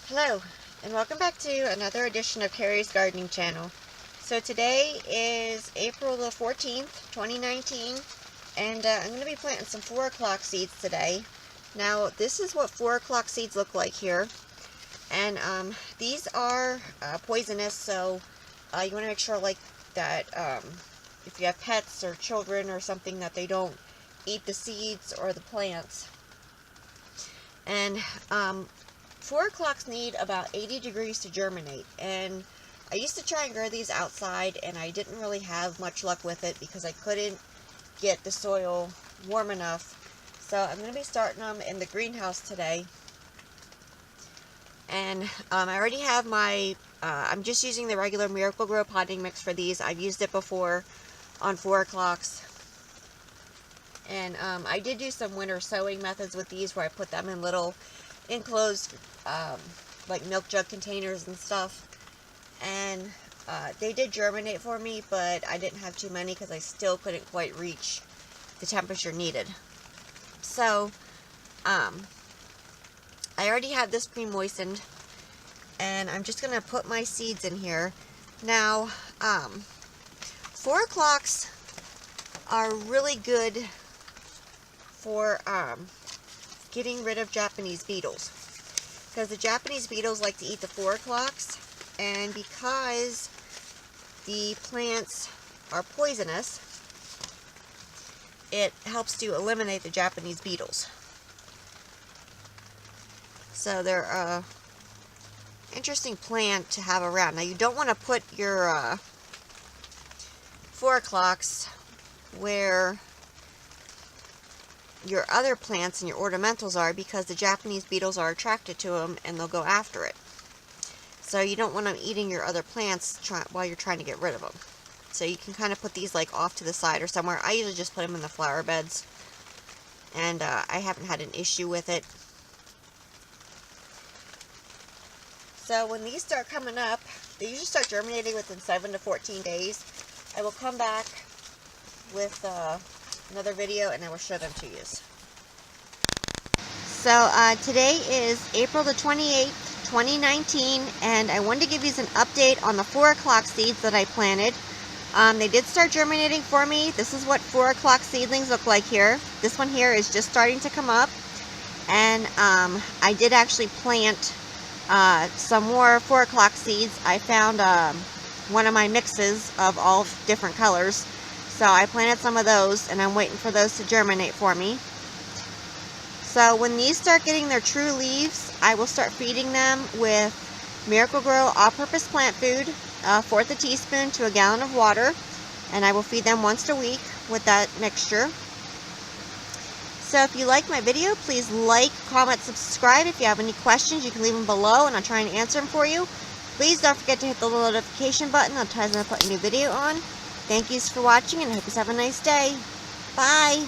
Hello, and welcome back to another edition of Carrie's Gardening Channel. So today is April the 14th, 2019, and I'm going to be planting some 4 o'clock seeds today. Now, this is what 4 o'clock seeds look like here, and these are poisonous, so you want to make sure that if you have pets or children or something, that they don't eat the seeds or the plants. And 4 o'clocks need about 80 degrees to germinate, and I used to try and grow these outside, and I didn't really have much luck with it because I couldn't get the soil warm enough. So I'm going to be starting them in the greenhouse today. And I already have my, I'm just using the regular Miracle-Gro potting mix for these. I've used it before on 4 o'clocks. And I did do some winter sowing methods with these where I put them in little enclosed like milk jug containers and stuff, and they did germinate for me, but I didn't have too many because I still couldn't quite reach the temperature needed. So I already have this pre-moistened, and I'm just gonna put my seeds in here. Now 4 o'clocks are really good for getting rid of Japanese beetles, because the Japanese beetles like to eat the 4 o'clocks, and because the plants are poisonous, it helps to eliminate the Japanese beetles. So they're a interesting plant to have around. Now, you don't want to put your 4 o'clocks where your other plants and your ornamentals are, because the Japanese beetles are attracted to them and they'll go after it. So you don't want them eating your other plants while you're trying to get rid of them. So you can kind of put these like off to the side or somewhere. I usually just put them in the flower beds, and I haven't had an issue with it. So when these start coming up, they usually start germinating within 7 to 14 days. I will come back with another video and I will show them to you. So today is April the 28th, 2019, and I wanted to give you an update on the 4 o'clock seeds that I planted. They did start germinating for me. This is what 4 o'clock seedlings look like here. This one here is just starting to come up, and I did actually plant some more 4 o'clock seeds. I found one of my mixes of all different colors. So I planted some of those, and I'm waiting for those to germinate for me. So when these start getting their true leaves, I will start feeding them with Miracle-Gro all-purpose plant food, 1/4 a teaspoon to a gallon of water, and I will feed them once a week with that mixture. So if you like my video, please like, comment, subscribe. If you have any questions, you can leave them below, and I'll try and answer them for you. Please don't forget to hit the little notification button. I'll try to put a new video on. Thank you for watching, and I hope you have a nice day. Bye.